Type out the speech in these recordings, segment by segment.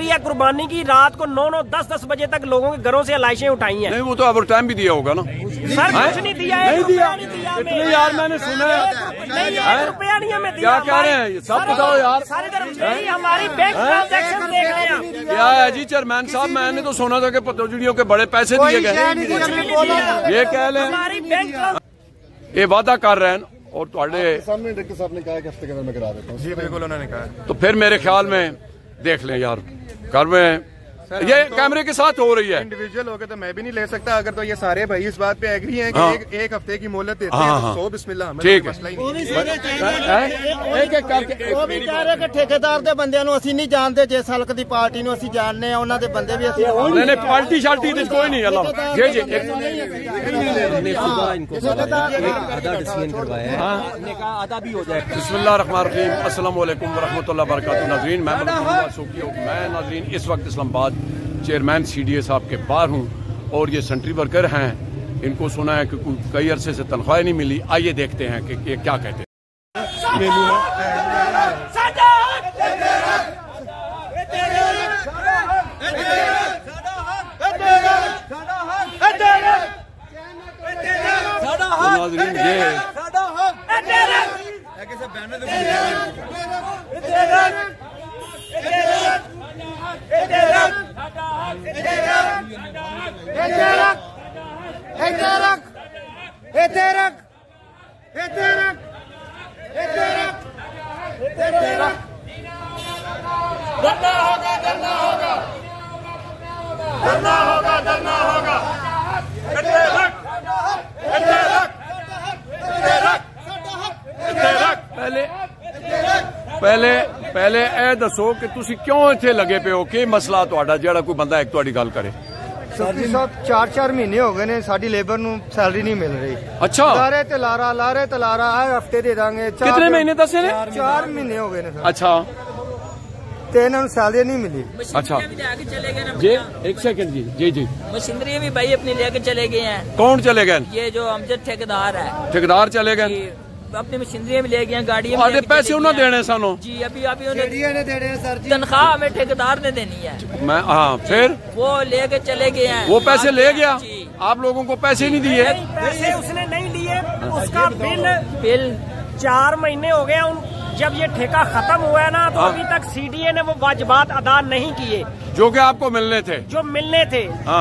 रही है कुर्बानी की। रात को 9-9, 10-10 बजे तक लोगों के घरों से लाशें उठाई हैं। नहीं वो तो ओवर टाइम भी दिया होगा ना। सर कुछ नहीं दिया है, नहीं दिया इतने यार, मैंने सुना है रुपया नहीं हमें दिया। क्या कह रहे हैं सब बताओ यार। सारे तरफ हमारी बैंक ट्रांजैक्शन देख रहे हैं। क्या है जी चेयरमैन साहब, मैंने तो सुना था कि पतोजड़ियों के बड़े पैसे दिए गए। ये कह लें ये वादा कर रहे हैं और तुम्हारे सामने डायरेक्टर साहब ने कहा कि हफ्ते के अंदर मैं करा देता हूँ। जी बिल्कुल उन्होंने कहा। तो फिर मेरे ख्याल में देख लें यार, घर में ये कैमरे के साथ हो रही है। इंडिविजुअल होकर तो मैं भी नहीं ले सकता। अगर तो ये सारे भाई इस बात पे एग्री हैं कि एक हफ्ते की मोहलत देते हैं तो बिस्मिल्लाह, ठीक है। एक एक करके वो भी कह रहे कि ठेकेदार दे बंदिਆਂ ਨੂੰ ਅਸੀਂ ਨਹੀਂ जाणते, जिस हल्क दी पार्टी ਨੂੰ ਅਸੀਂ ਜਾਣਦੇ ਆ, ਉਹਨਾਂ ਦੇ ਬੰਦੇ भी ਅਸੀਂ नहीं पार्टी शार्टी तो कोई नहीं। अल्लाह जी जी आधा डिसीजन करवाया है, हमने कहा आधा भी हो जाए। बिस्मिल्लाहिर्रहमानिर्रहीम, अस्सलाम वालेकुम वरहमतुल्लाहि वबरकातुहू। नाज़रीन मैं नाज़रीन इस वक्त इस्लामाबाद चेयरमैन CDA साहब के बाहर हूँ और ये सेंट्री वर्कर हैं। इनको सुना है कि कई अरसे से तनख्वाह नहीं मिली। आइए देखते हैं कि ये क्या कहते हैं। नाज़रीन पहले ए दसो कि तुसी क्यों इत्थे लगे पे हो, कि मसला तुहाडा जेड़ा कोई बंदा एक तुहाडी गल करे। सर जी साहब 4-4 महीने हो गए ने साडी लेबर ਨੂੰ सैलरी नहीं मिल रही। अच्छा लारे ते लारा हर हफ्ते दे दांगे। कितने महीने दसे ने? 4 महीने हो गए ने सर। अच्छा ते इन्हां सैलरी नहीं मिली। अच्छा चले गए ना जी, एक सेकंड जी जी जी। मशीनरी भी भाई अपनी लेके चले गए हैं। कौन चले गए? ये जो अमजद ठेकेदार है। ठेकेदार चले गए, अपनी मशीनरी भी ले गए, गाड़ी आधे पैसे उन्होंने देने सानू जी। अभी उन्हें देने सर जी, तनख्वाह हमें ठेकेदार ने देनी है। मैं हाँ फिर वो लेके चले गए हैं। वो पैसे ले गया, आप लोगों को पैसे नहीं दिए? पैसे उसने नहीं दिए। उसका बिल 4 महीने हो गए जब ये ठेका खत्म हुआ है ना, तो अभी तक CDA ने वो वाजिबात अदा नहीं किए जो कि आपको मिलने थे।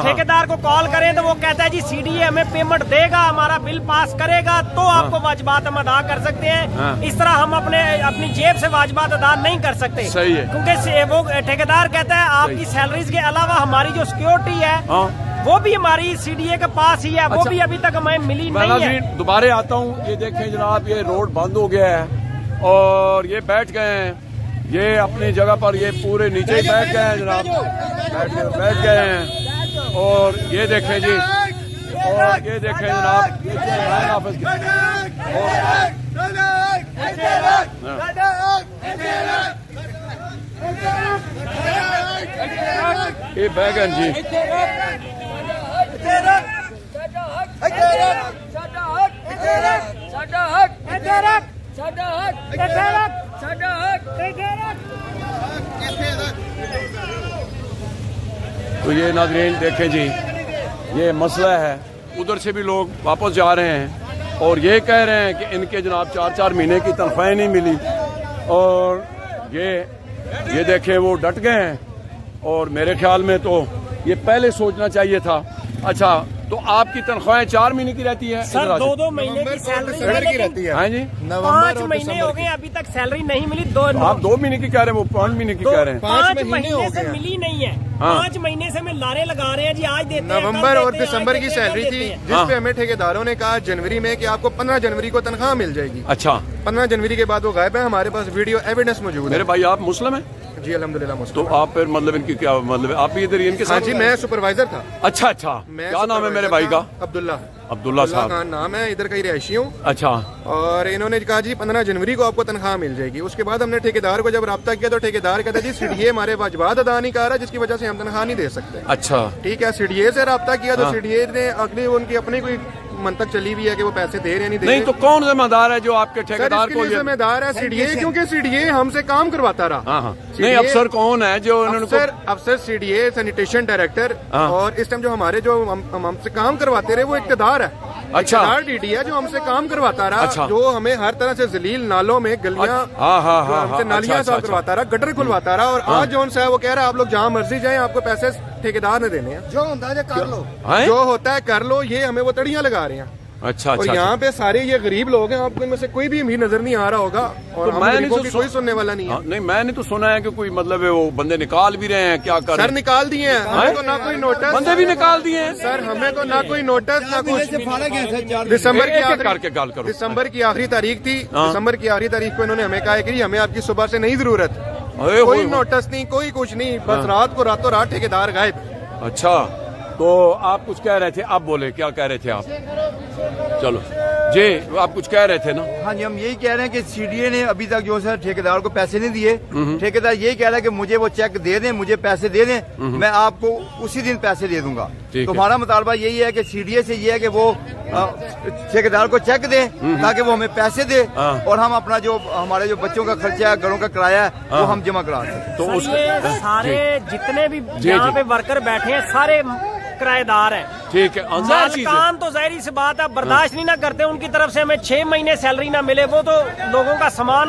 ठेकेदार को कॉल करें तो वो कहता है जी CDA हमें पेमेंट देगा, हमारा बिल पास करेगा तो आपको वाजिबात हम अदा कर सकते हैं। इस तरह हम अपनी जेब से वाजिबात अदा नहीं कर सकते। सही है। क्योंकि वो ठेकेदार कहता है आपकी सैलरीज के अलावा हमारी जो सिक्योरिटी है वो भी हमारी CDA के पास ही है। वो भी अभी तक हमें मिली नहीं है। दोबारा आता हूँ, ये देखें जनाब, ये रोड बंद हो गया है और ये बैठ गए हैं, ये अपनी जगह पर ये पूरे नीचे ही बैठ गए हैं जनाब, बैठ गए हैं। और ये देखें जी, और ये देखें जनाब, ये बैगन जी तो ये नाज़रीन देखें जी, ये मसला है। उधर से भी लोग वापस जा रहे हैं और ये कह रहे हैं कि इनके जनाब 4-4 महीने की तनख्वाहें नहीं मिली। और ये देखें वो डट गए हैं और मेरे ख्याल में तो ये पहले सोचना चाहिए था। अच्छा तो आपकी तनख्वाहें 4 महीने की रहती है? सर 2-2 महीने की सैलरी की रहती है। हाँ जी, 5 महीने हो गए अभी तक सैलरी नहीं मिली। आप 2 महीने की कह रहे हैं, वो 5 महीने की कह रहे हैं। 5 महीने से मिली नहीं है। 5 महीने से मैं लारे लगा रहे हैं जी, आज देते हैं। नवंबर और दिसंबर की सैलरी थी जिसपे हमें ठेकेदारों ने कहा जनवरी में कि आपको 15 जनवरी को तनख्वाह मिल जाएगी। अच्छा 15 जनवरी के बाद वो गायब है। हमारे पास वीडियो एविडेंस मौजूद है। मेरे भाई आप मुस्लिम हैं? जी अल्हम्दुलिल्लाह मुस्लिम। तो आप फिर मतलब इनकी क्या मतलब आप भी इधर इनके साथ? जी मैं सुपरवाइजर था। अच्छा क्या नाम है मेरे भाई का? अब्दुल्ला। अब्दुल्ला साहब खान नाम है, इधर का ही रहायशी हूँ। अच्छा। और इन्होंने कहा जी 15 जनवरी को आपको तनख्वाह मिल जाएगी। उसके बाद हमने ठेकेदार को जब राब्ता किया तो ठेकेदार कहता जी सीडीए हमारे वाजबात अदा नहीं कर रहा, जिसकी वजह से हम तनख्वाह नहीं दे सकते। अच्छा, ठीक है, सीडीए से राब्ता किया तो सीडीए ने अगली उनकी अपनी कोई मंतक चली हुई है कि वो पैसे दे रहे नहीं दे नहीं। तो कौन जिम्मेदार है जो आपके ठेकेदार को? जिम्मेदार है सीडीए, क्योंकि सीडीए हमसे काम करवाता रहा। नहीं, अफसर कौन है जो? अफसर सीडीए सैनिटेशन डायरेक्टर, और इस टाइम जो हमारे जो हमसे काम करवाते रहे वो इक्तदार है। अच्छा, डीडी है जो हमसे काम करवाता रहा। अच्छा। जो हमें हर तरह से जलील नालों में गलियां हमसे नालियां साफ करवाता रहा, गटर खुलवाता रहा। और आज जो है वो कह रहा है आप लोग जहाँ मर्जी जाएं, आपको पैसे ठेकेदार ने देने हैं, जो होता है कर लो, जो होता है कर लो। ये हमें वो तड़ियां लगा रहे हैं। अच्छा। और यहाँ पे सारे ये गरीब लोग हैं, आपको इनमें से कोई भी अमीर नजर नहीं आ रहा होगा। और तो कोई सुनने वाला नहीं है। नहीं, मैंने तो सुना है कि कोई मतलब वो बंदे निकाल भी रहे हैं। क्या कर रहे हैं? सर निकाल दिए हैं, हमें तो ना कोई नोटिस। बंदे भी निकाल दिए हैं सर, हमें तो ना कोई नोटिस ना कुछ। दिसंबर की आखिरी तारीख थी। दिसंबर की आखिरी तारीख को इन्होंने हमें कहा है कि हमें आपकी सुबह से नहीं जरूरत, कोई नोटिस नहीं, कोई कुछ नहीं, बस रात को रातों रात ठेकेदार गायब। अच्छा, तो आप कुछ कह रहे थे, आप बोले क्या कह रहे थे आप? चलो जी, आप कुछ कह रहे थे ना? हाँ जी, हम यही कह रहे हैं कि सीडीए ने अभी तक जो है ठेकेदार को पैसे नहीं दिए। ठेकेदार यही कह रहा है कि मुझे वो चेक दे दें, मुझे पैसे दे दें, मैं आपको उसी दिन पैसे दे दूंगा। तो हमारा मुतालबा यही है कि सीडीए से ये है कि वो ठेकेदार को चेक दे ताकि वो हमें पैसे दे और हम अपना जो हमारे जो बच्चों का खर्चा है, घरों का किराया है, वो हम जमा करा सकें। तो उसके सारे जितने भी यहाँ पे वर्कर बैठे हैं सारे किराएदार है। ठीक है, मालकान तो जाहिर सी बात है बर्दाश्त नहीं ना करते, उनकी तरफ से हमें 6 महीने सैलरी ना मिले, वो तो लोगों का सामान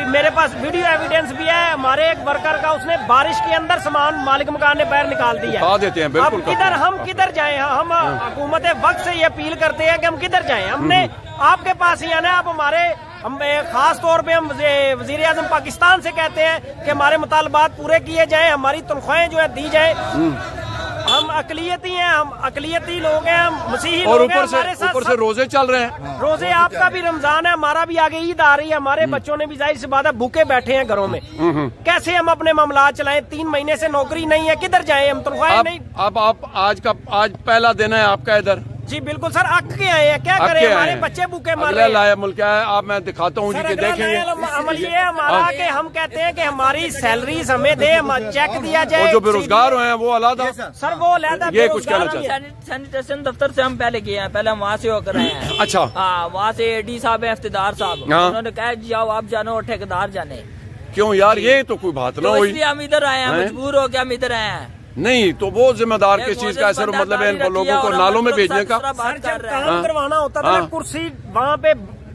मेरे पास वीडियो एविडेंस भी है। हमारे एक वर्कर का उसने बारिश के अंदर सामान मालिक मकान ने बाहर निकाल दिया। देते हैं, बिल्कुल। अब किधर हम किधर जाएं? हम हुकूमत वक्त से ये अपील करते हैं कि हम किधर जाएं। हमने आपके पास ही आना है। आप हमारे हम खास तौर पे हम वजीर आजम पाकिस्तान से कहते हैं कि हमारे मुतालबात पूरे किए जाएं, हमारी तनख्वाहें जो है दी जाए। हम अकलियती हैं, हम अकलियती लोग हैं, हम मसीही और लोग हैं। ऊपर से रोजे चल रहे हैं। रोजे आपका भी रमजान है, हमारा भी आगे ईद आ रही है। हमारे बच्चों ने भी जाहिर सी बात है भूखे बैठे हैं घरों में। कैसे हम अपने मामला चलाएं? 3 महीने से नौकरी नहीं है, किधर जाएं हम? तनख्वाहें नहीं। अब आप आज पहला दिन है आपका इधर? जी बिल्कुल सर, अक के आए हैं, क्या करें? हमारे बच्चे भूखे मर रहे हैं। लाया मुल्क है, आप मैं दिखाता हूँ जी के देखेंगे। अमल ये है हमारा कि हम कहते हैं कि हमारी सैलरीज हमें दे, चेक दिया जाए। जो बेरोजगार हैं वो अलग सर, वो अलग। ये कुछ कहना चाहिए। सैनिटेशन दफ्तर से हम पहले गए हैं, पहले हम वहाँ से होकर आए हैं। अच्छा। हाँ, वहाँ से एडी साहब है, इफ्तिदार साहब, उन्होंने कहा जाओ आप जानो और ठेकेदार जाने। क्यों यार, ये तो कोई बात ना हुई। इसलिए हम इधर आए हैं, मजबूर हो के हम इधर आए हैं। नहीं तो वो जिम्मेदार किस चीज का? सर मतलब इन लोगों को नालों में भेजने का? काम करवाना होता था, कुर्सी वहाँ पे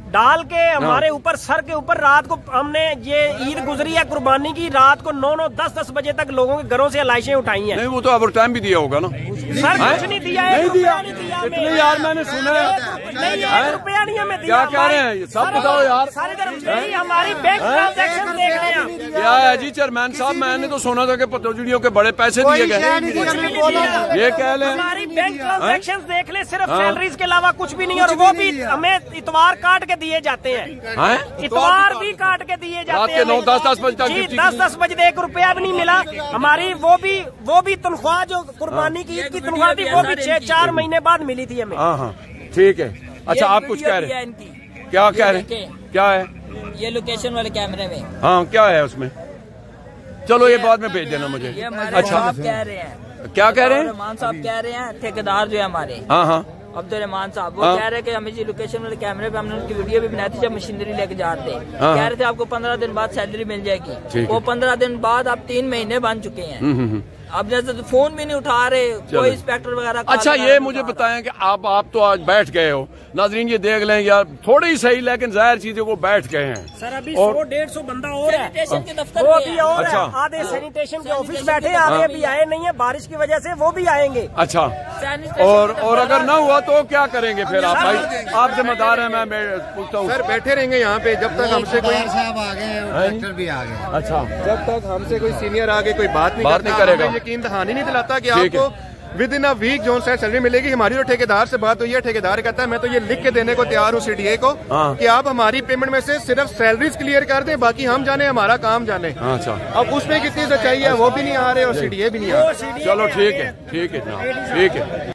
डाल के हमारे ऊपर सर के ऊपर रात को हमने ये ईद गुजरी है कुर्बानी की, रात को 9-9, 10-10 बजे तक लोगों के घरों से लाशें उठाई हैं। नहीं, वो तो ओवर टाइम भी दिया होगा ना? सर कुछ नहीं दिया है, नहीं दिया। इतने यार मैंने सुना है, रुपया नहीं हमें दिया। क्या कह रहे हैं? सब बताओ यार। सारे कर्मचारी हमारी बैंक ट्रांजेक्शन देख रहे हैं। क्या है जी चेयरमैन साहब? मैंने तो सुना था कि पतोजड़ियों के बड़े पैसे दिए गए। ये कह रहे हैं हमारी बैंक ट्रांजेक्शन देख ले, सिर्फ सैलरीज के अलावा कुछ भी नहीं। और वो भी हमें इतवार काट के दिए जाते हैं। इतवार भी काट के दिए जाते हैं। 9-10 बजे तक 10-10 बजे 1 रुपया भी नहीं मिला। हमारी वो भी तनख्वाह जो कुर्बानी की ईद की तनख्वाह थी वो भी 6-4 महीने बाद मिली थी हमें। हाँ, ठीक है। अच्छा, आप कुछ कह रहे हैं? क्या कह रहे हैं? क्या है ये लोकेशन वाले कैमरे में? हाँ, क्या है उसमें? चलो ये बाद में भेज देना मुझे। अच्छा, आप कह रहे हैं? क्या कह रहे हैं? रहमान साहब कह रहे हैं ठेकेदार जो है हमारे, हाँ अब्दुलरहमान साहब, वो कह रहे कि हमें जी लोकेशन वाले कैमरे पे हमने उनकी वीडियो भी बनाई थी जब मशीनरी लेके जा रहे थे। कह रहे थे आपको 15 दिन बाद सैलरी मिल जाएगी। वो 15 दिन बाद अब 3 महीने बन चुके हैं। अब जैसे तो फोन भी नहीं उठा रहे कोई इंस्पेक्टर वगैरह। अच्छा, ये मुझे बताएं कि आप तो आज बैठ गए हो, नाजरीन ये देख लें यार, थोड़ी ही सही लेकिन जाहिर चीजें वो बैठ गए हैं। सर अभी 100-150 बंदा और है सैनिटेशन के दफ्तर वो भी और अच्छा। है। आधे सैनिटेशन के ऑफिस बैठे, आधे अभी आए नहीं है, बारिश की वजह से वो भी आएंगे। अच्छा, और अगर ना हुआ तो क्या करेंगे फिर आप? भाई आप जिम्मेदार हैं, मैं पूछता हूँ। सर बैठे रहेंगे यहाँ पे जब तक हमसे कोई साहब आ गए, डॉक्टर भी आ गए। अच्छा, जब तक हमसे कोई सीनियर आगे कोई बात नहीं करेगा, यकीन दहानी नहीं दिलाता कि आपको विद इन अ वीक जो सैलरी मिलेगी। हमारी जो ठेकेदार से बात हुई है, ठेकेदार कहता है मैं तो ये लिख के देने को तैयार हूँ सीडीए को कि आप हमारी पेमेंट में से सिर्फ सैलरीज क्लियर कर दें, बाकी हम जाने हमारा काम जाने। अच्छा, अब उसमें कितनी सच्चाई है वो भी नहीं आ रहे और सीडीए भी नहीं आ रहे। चलो ठीक है जनाब, ठीक है।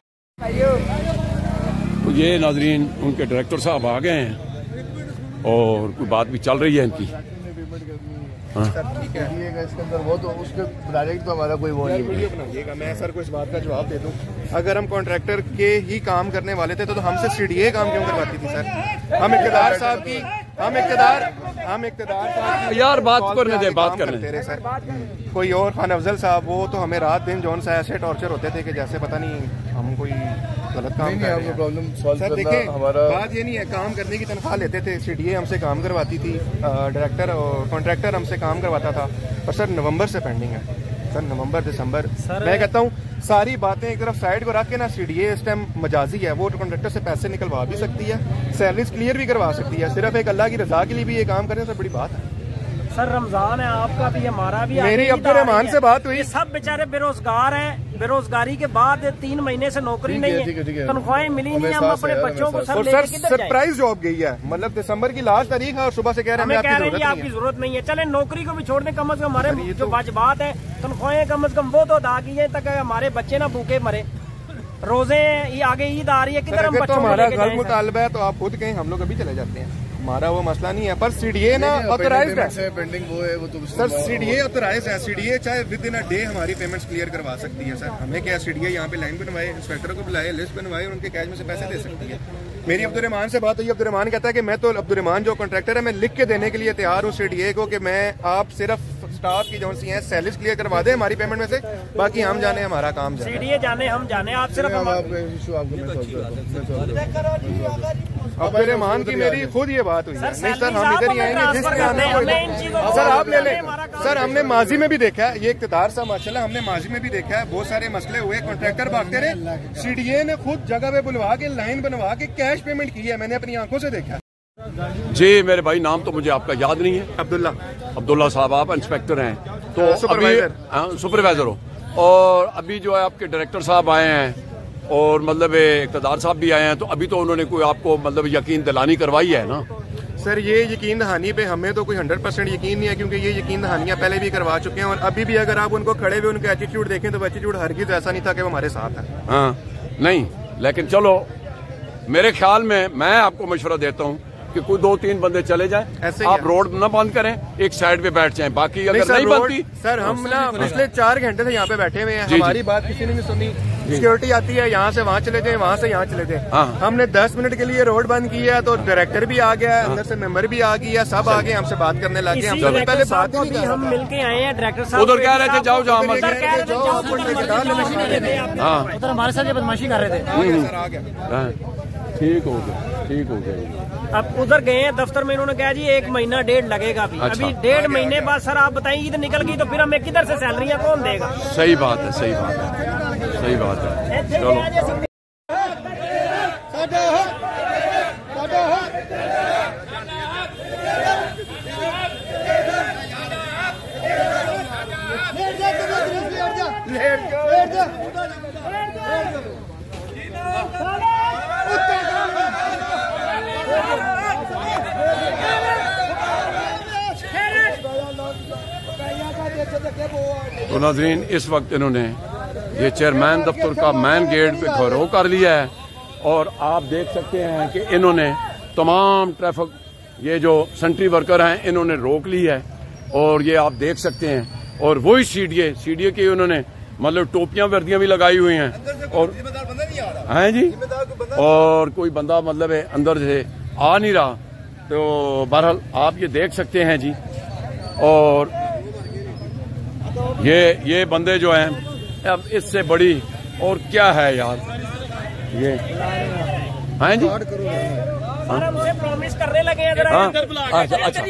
ये नाजरीन उनके डायरेक्टर साहब आ गए हैं और कोई बात भी चल रही है इनकी। ठीक है इसके अंदर वो तो उसके डायरेक्ट तो हमारा कोई वो नहीं बनाइएगा। मैं सर को इस बात का जवाब दे दूं, अगर हम कॉन्ट्रैक्टर के ही काम करने वाले थे तो हमसे सीडीए काम क्यों करवाती थी सर? हम इक़्तिदार साहब की यार बात करने दे, बात करने दे सर। कोई और खान अफजल साहब वो तो हमें रात दिन जौन सा ऐसे टॉर्चर होते थे कि जैसे पता नहीं हम कोई गलत काम कर रहे हैं। सर देखें, बात ये नहीं है, काम करने की तनख्वाह लेते थे, सीडीए हमसे काम करवाती थी, डायरेक्टर और कॉन्ट्रैक्टर हमसे काम करवाता था। पर सर नवंबर से पेंडिंग है सर, नवंबर दिसंबर। मैं कहता हूँ सारी बातें एक तरफ साइड को रख के ना, सीडीए इस टाइम मजाजी है, वो कॉन्ट्रैक्टर से पैसे निकलवा भी सकती है, सैलरीज क्लियर भी करवा सकती है। सिर्फ एक अल्लाह की रजा के लिए भी ये काम करें तो बड़ी बात है। सर रमजान है, आपका भी हमारा भी, मेरी अब्दुर्रहमान से बात हुई, सब बेचारे बेरोजगार हैं, बेरोजगारी के बाद 3 महीने से नौकरी नहीं है, तनख्वाहें मिली नहीं, हम अपने बच्चों को सब सर सरप्राइज जॉब गई है, मतलब दिसंबर की लास्ट तारीख है और सुबह से कह रहे हैं आपकी जरूरत नहीं है। चले नौकरी को भी छोड़ दें, कम अज कम हमारे जो वाजिबात है, तनख्वाहें कम अज कम वो तो अदा की जाए तक हमारे बच्चे ना भूखे मरे। रोजे ये आगे ईद आ रही है, किधर हम बच्चों हमारा घर मुतालबा है तो आप खुद कहीं, हम लोग अभी चले जाते हैं, हमारा वो मसला नहीं है। पर सीडीए ना ऑथराइज्ड है, पेंडिंग वो है वो तो सर सीडीए ऑथराइज्ड है। सीडीए चाहे विद इन अ डे हमारी पेमेंट्स क्लियर करवा सकती है सर। हमें क्या, सीडीए यहाँ पे लाइन बनवाए, इंस्पेक्टर को बुलाए, लिस्ट बनवाए और उनके कैश में से पैसे दे सकती है। मेरी अब्दुर्रहमान से बात हुई, अब्दुर्रहमान कहता है कि मैं तो, अब्दुर्रहमान जो कॉन्ट्रैक्टर है, मैं लिख के देने के लिए तैयार हूँ सीडीए को कि मैं आप सिर्फ स्टाफ की जो सी है सैलरीज क्लियर करवा दे हमारी पेमेंट में से, बाकी हम जाने हमारा काम जाने, सीडीए जाने हम जाने, आप सिर्फ अब्दुर्रहमान की मेरी खुद ये बात हुई है। नहीं सर हम इधर ही आएंगे, सर आप ले लें सर। हमने माजी में भी देखा है, ये इक़्तिदार सा माशाल्लाह, हमने माजी में भी देखा है, बहुत सारे मसले हुए, कॉन्ट्रैक्टर भागते रहे, सीडीए ने खुद जगह पे बुलवा के लाइन बनवा के कैश पेमेंट की है, मैंने अपनी आंखों से देखा। जी मेरे भाई, नाम तो मुझे आपका याद नहीं है। अब्दुल्ला साहब, आप इंस्पेक्टर हैं तो सुपरवाइजर हो, और अभी जो है आपके डायरेक्टर साहब आए हैं और मतलब इक़्तिदार साहब भी आए हैं, तो अभी तो उन्होंने कोई आपको मतलब यकीन दिलानी करवाई है ना? सर ये यकीन दहानी पे हमें तो कोई 100% यकीन नहीं है, क्योंकि ये यकीन दहानियां पहले भी करवा चुके हैं और अभी भी अगर आप उनको खड़े हुए उनके एटीट्यूड देखें तो एटीट्यूड हरगिज़ ऐसा नहीं था कि वो हमारे साथ है। हाँ नहीं, लेकिन चलो मेरे ख्याल में मैं आपको मशवरा देता हूँ कि कोई 2-3 बंदे चले जाएं, ऐसे आप रोड न बंद करें, एक साइड पे बैठ जाएं, बाकी अगर नहीं बनती। सर हम ना पिछले 4 घंटे से यहाँ पे बैठे हुए हैं, हमारी बात किसी ने नहीं सुनी। सिक्योरिटी आती है, यहाँ से वहाँ चले जाए, वहाँ से यहाँ चले जाए। हमने 10 मिनट के लिए रोड बंद की है तो डायरेक्टर भी आ गया है, अंदर से मेंबर भी आ गया, सब आ गए, हमसे बात करने लगे। हम पहले बात ही नहीं, हम मिलके आए हैं, डायरेक्टर साहब उधर कह रहे थे जाओ जाओ, उधर हमारे साथ बदमाशी कर रहे थे। ठीक हो गया, ठीक हो गया। अब उधर गए हैं दफ्तर में, इन्होंने कहा जी 1 महीना 1.5 लगेगा भी। अभी 1.5 महीने बाद सर आप बताइए ईद निकल गई तो फिर हमें किधर से सैलरियाँ कौन देगा? सही बात है, सही बात है, सही बात है। चलो तो नाज़रीन, इस वक्त इन्होंने ये चेयरमैन दफ्तर का मैन गेट पे घेराव कर लिया है और आप देख सकते हैं कि इन्होंने तमाम ट्रैफिक ये जो सेंट्री वर्कर हैं इन्होंने रोक ली है और ये आप देख सकते हैं। और वही सीडीए की उन्होंने मतलब टोपियां वर्दियां भी लगाई हुई हैं और हैं जी, और कोई बंदा मतलब अंदर से आ नहीं रहा। तो बहरहाल आप ये देख सकते हैं जी। और ये बंदे जो हैं, अब इससे बड़ी और क्या है यार, ये हैं जी। हमसे प्रॉमिस करने लगे हैं, अच्छा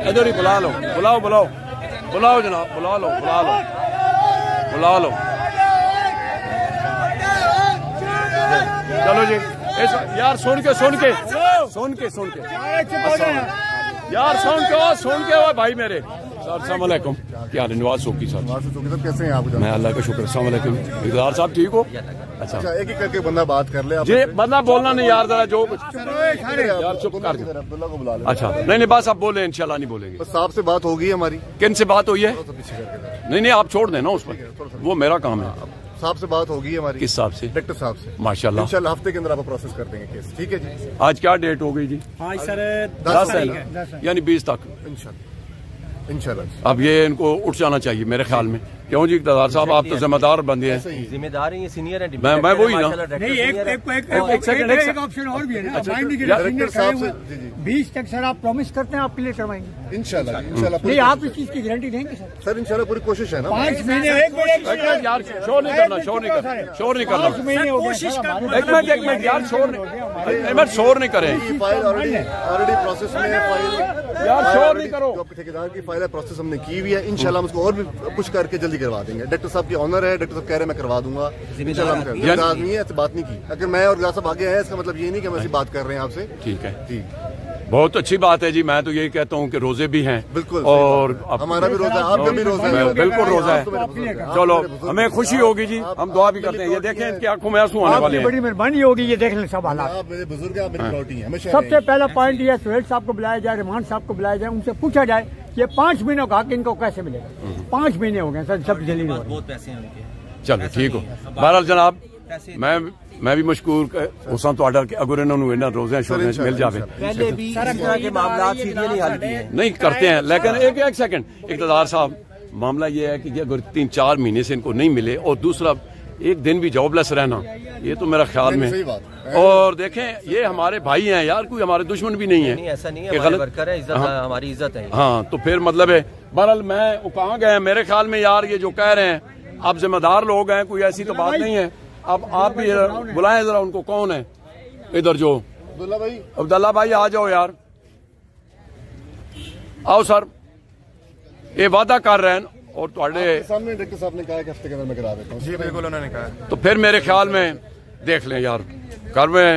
इधर ही बुला लो, बुलाओ जनाब, बुला लो। चलो जी, यार सुन के यार सुन के भाई मेरे। सर अस्सलाम वालेकुम, क्या हाल है? नवाज सोकी सर। कैसे हैं आप? मैं अल्लाह का शुक्र। अस्सलाम वालेकुम। इक़्तिदार साहब ठीक हो? अच्छा एक एक करके बंदा बात कर ले जी, बंदा बोलना नहीं यार, जरा जो कुछ यार चुप कर दे। अब्दुल्ला को बुला ले। अच्छा नहीं बस आप बोले, इंशाल्लाह नहीं बोलेंगे। साहब से बात होगी हमारी। किन से बात हुई है? नहीं आप छोड़ देना उस पर, वो मेरा काम है। साहब से बात होगी हमारी। किस साहब से? डायरेक्टर साहब से। माशाल्लाह, इंशाल्लाह हफ्ते के अंदर आपको प्रोसेस कर देंगे केस। ठीक है जी। आज क्या डेट हो गई जी? हाँ सर 10 है यानी 20 तक इंशाल्लाह। अब ये इनको उठ जाना चाहिए मेरे ख्याल में। क्यों जी इक़्तिदार साहब, आप तो जिम्मेदार बंदे हैं, जिम्मेदार हैं, सीनियर है। मैं वही ना। नहीं, एक ऑप्शन और भी है ना। डायरेक्टर साहब से 20 तक सर आप प्रॉमिस करते हैं आप क्लियर करवाएंगे इंशाल्लाह। नहीं, आप इस चीज की गारंटी देंगे सर? सर इंशाल्लाह पूरी कोशिश है ना। 5 महीने यार शोर नहीं करना, शोर नहीं करना, शोर नहीं करना। 5 महीने हो गए कोशिश कर- एक मिनट यार, शोर नहीं करें फाइल ऑलरेडी प्रोसेस में फाइल यार, शोर नहीं करो। जो ठेकेदार की फाइल है प्रोसेस हमने की हुई है। इंशाल्लाह हम उसको और भी कुछ करके जल्दी करवा देंगे। डायरेक्टर साहब की ऑनर है, डायरेक्टर साहब कह रहे हैं मैं करवा दूंगा। जिम्मेदार आदमी है, ऐसी बात नहीं की। अगर मैं और साहब आगे आए इसका मतलब ये नहीं कि हम ऐसी बात कर रहे हैं आपसे। ठीक है जी, बहुत अच्छी बात है जी। मैं तो यही कहता हूँ कि रोजे भी हैं। बिल्कुल। और हमारा भी रोजा है, आपका भी रोजा है। बिल्कुल रोजा है। चलो हमें खुशी होगी जी, हम दुआ भी करते हैं। ये देखें इनकी आंखों में आंसू आने वाले हैं। बड़ी मेहरबानी होगी, ये देख लें सब हालात। आप मेरे बुजुर्ग हैं, आप मेरी प्रायोरिटी है हमेशा। सबसे पहला पॉइंट ये सुहेल साहब को बुलाया जाए, रहमान साहब को बुलाया जाए, उनसे पूछा जाए ये 5 महीनों का हक इनको कैसे मिलेगा। 5 महीने हो गए सर, सब जलील हो रहे हैं। बहुत पैसे हैं उनके। चलो ठीक हो। बहरहाल जनाब, मैं भी मशकूर होसा तो कि अगर इन्होंने रोजे शोरे मिल जाए। पहले भी इस तरह के मामला सीरियली हल किए नहीं करते हैं, लेकिन एक सेकंड, इक़्तिदार साहब, मामला ये है कि अगर 3-4 महीने से इनको नहीं मिले और दूसरा एक दिन भी जॉबलेस रहना, ये तो मेरा ख्याल में। और देखें ये हमारे भाई हैं यार, कोई हमारे दुश्मन भी नहीं है। नहीं, ऐसा नहीं है, हमारे वर्कर है, इज्जत है, हमारी इज्जत है। हाँ, तो फिर मतलब है। बहरहाल मैं कहाँ गए मेरे ख्याल में यार, ये जो कह रहे हैं आप जिम्मेदार लोग हैं, कोई ऐसी तो बात नहीं है। अब आप भी बुलाएं जरा उनको, कौन है इधर जो अब्दुल्ला भाई, आ जाओ यार, आओ सर। ये वादा कर रहे हैं और तुम्हारे सामने डायरेक्टर साहब ने कहा कि हफ्ते के अंदर मैं करा देता हूँ। जी बिल्कुल, उन्होंने कहा। तो फिर मेरे ख्याल में देख लें यार, कर में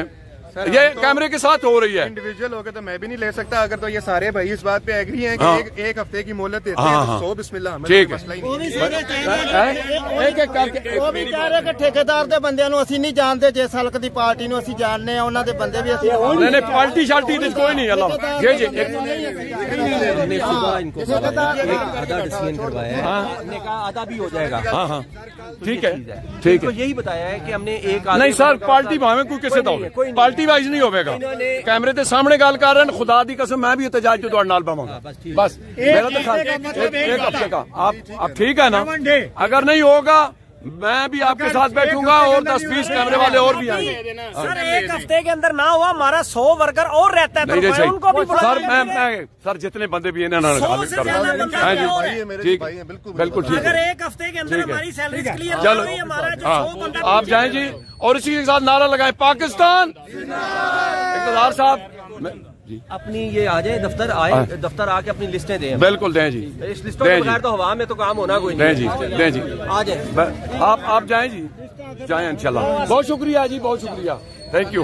ये कैमरे के साथ हो रही है। इंडिविजुअल होकर तो मैं भी नहीं ले सकता। अगर तो ये सारे भाई इस बात पे एग्री हैं कि एक हफ्ते की मोहलत देते हैं, तो बिस्मिल्लाह, ठीक है। एक करके वो भी कह रहे कि ठेकेदार ਦੇ ਬੰਦਿਆਂ ਨੂੰ ਅਸੀਂ ਨਹੀਂ ਜਾਣਦੇ, ਜਿਸ ਹਲਕ ਦੀ ਪਾਰਟੀ ਨੂੰ ਅਸੀਂ ਜਾਣਦੇ ਆ, ਉਹਨਾਂ ਦੇ ਬੰਦੇ भी ਅਸੀਂ नहीं पार्टी शार्टी कोई नहीं। अल्लाह जी जी हमने सुबह इनको आधा डिसीजन करवाया है, हमने कहा आधा भी हो जाएगा। हाँ हाँ ठीक है, ठीक है। यही बताया है कि हमने एक नहीं सर, पार्टी भावे कोई किसे तो पार्टी वाइज नहीं होगा। कैमरे के सामने गल कर रहे हैं, खुदा दी कसम मैं भी एहतजाज जो नाल पावांगा। बस मेरा तो एक हफ्ते का आप ठीक है ना। अगर नहीं होगा मैं भी आपके साथ बैठूंगा और 10-20 कैमरे वाले और भी आएंगे। सर एक हफ्ते के अंदर ना हुआ, हमारा 100 वर्कर और रहता है, तो उनको भी सर मैं सर जितने बंदे भी इन्हें ठीक, बिल्कुल ठीक। अगर एक हफ्ते के अंदर हमारी सैलरी क्लियर चलो हमारा जो 100 बंदा आप जाएं जी, और इसी के साथ नारा लगाए पाकिस्तान। इक़्तिदार साहब जी अपनी ये आ जाए दफ्तर, आए दफ्तर आके अपनी लिस्टें दें। बिल्कुल दें जी, इस लिस्टों के बगैर तो हवा में तो काम होना कोई नहीं। दें जी आ जाए आप जाएं जी, जाएं इंशाल्लाह। बहुत शुक्रिया जी, बहुत शुक्रिया, थैंक यू।